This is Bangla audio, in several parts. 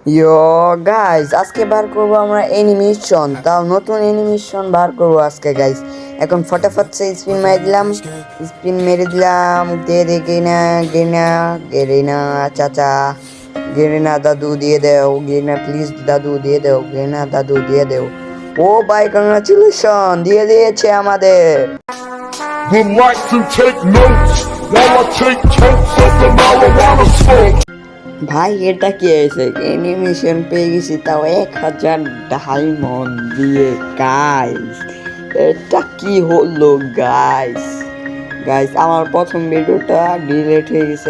ইয়ো গাইস, আজকে বার করবো আমরা অ্যানিমেশন, তাও নতুন অ্যানিমেশন বার করবো আজকে গাইস। এখন ফটাফট সে স্পিন মেরে দিলাম, দে দে গেনা গেনা গেরিনা চাচা, গেরিনা দাদু দিয়ে দেও, গেরিনা প্লিজ দাদু দিয়ে দেও, গেরিনা দাদু দিয়ে দেও। ও ভাই কংগ্রাচুলেশন দিয়ে দিয়েছে আমাদের। Would like to take notes while I take totes of the marijuana smoke. ভাই এটা কি হয়েছে, অ্যানিমেশন পেয়ে গেছি, তাও 1000 ডায়মন্ড দিয়ে গাইস। এটা কি হলো গাইস? আমার প্রথম ভিডিওটা ডিলিট হয়ে গেছে,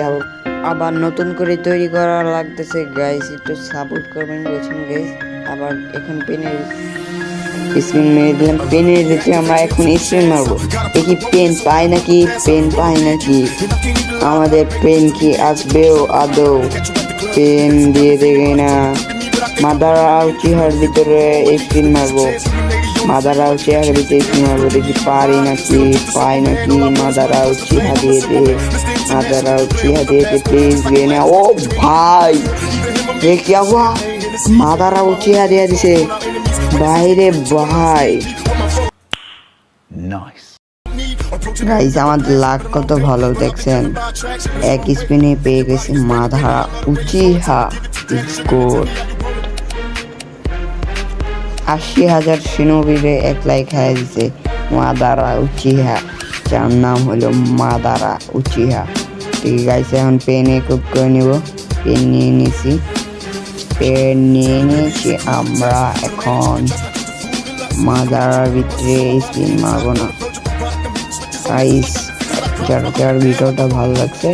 আবার নতুন করে তৈরি করা লাগতেছে গাইস, একটু সাপোর্ট করবেন বলছেন গাইস। আবার এখন পেনের স্পিন মেরে দিলাম, পেনের রেখে আমরা এখন স্পিন মারবো, দেখি পেন পাই নাকি, আমাদের পেন কি আসবেও আদৌ? পেন দিয়ে দেবে না, মাদারাও চেহার ভিতরে স্পিন মারবো, দেখি পারি নাকি, পাই নাকি। মাদারাও চেহা দিয়ে দে প্লিজ গে না। ও ভাই এ কি হুয়া, মাদারাও চেহা দিয়ে দিছে বাইরে ভাই। গাইস আমাদের লাক কত ভালো দেখছেন, এক স্পিনে পেয়ে গেছি মাদারা উচিহা স্কোর। 80,000 সিনোবিরে এক লাইক খাইয়ে দিছে মাদারা উচিহা, যার নাম হলো মাদারা উচিহা। ঠিক আছে, এখন পেনে কুপ করে নিব। পেন নিয়ে নিয়েছি আমরা। এখন মাদারার ভিতরে স্পিন মারবো না গাইস। যার ভিডিওটা ভালো লাগছে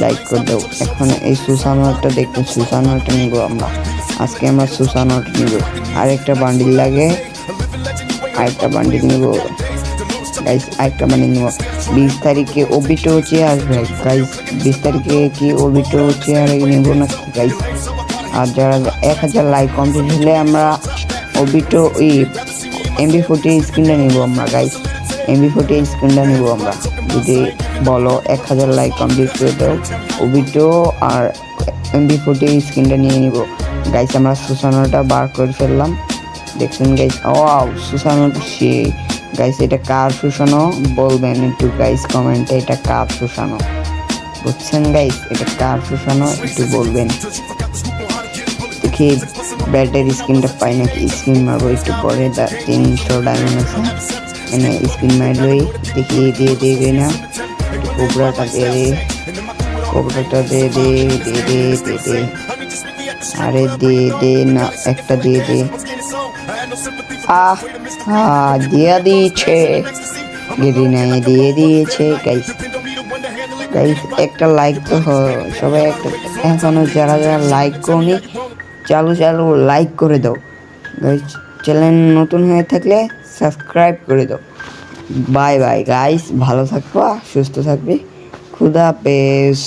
লাইক করে দাও। এখন এই সুসানোটা দেখুন, সুসানোটা নিব আমরা আজকে, আমরা সুসানোটা নিব। আরেকটা বান্ডিল লাগে, আরেকটা বান্ডিল নিব গাইস, 20 তারিখে ওবিটো চেয়ে আসবে গাইস। 20 তারিখে কি ওবিটো চেয়ার নিব না গাইস? আর যারা 1000 লাইক কমপ্লিট হলে আমরা ওবিটো MB40 স্ক্রিনটা নিব আমরা গাইস। MB40 স্ক্রিনটা নিব আমরা, যদি বলো 1000 লাইক কমপ্লিট করে দাও, ওবিটো আর MB40 স্ক্রিনটা নিয়ে নিব গাইস। আমরা সুসানোটা বার করে ফেললাম, দেখছেন গাইস। ওয়াও সুসানোটা সে গাইস, এটা কার সুসানো বলবেন একটু গাইস কমেন্টে, এটা কার সুসানো বুঝছেন গাইস? এটা কার সুসানো একটু বলবেন। দেখি ব্যাটের স্ক্রিনটা পাই নাকি, স্ক্রিন মারবো একটু পরে। 300 ডায়মন্ড আছে, এনে স্ক্রিন মারবই, দেখি দিয়ে দেবে না। কোবরাটা দিয়ে দে, কোবরাটা দিয়ে দে। আরে দিয়ে দে না, একটা দিয়ে দে। দিয়ে দিয়েছে, গেরিনায় দিয়ে দিয়েছে গাইস। একটা লাইক তো সবাই একটা, এখনো যারা লাইক করনি চালু লাইক করে দাও গাইস। চ্যানেল নতুন হয়ে থাকলে সাবস্ক্রাইব করে দাও। বাই বাই গাইস, ভালো থাকবা, সুস্থ থাকবে, খুদা হাফেজ।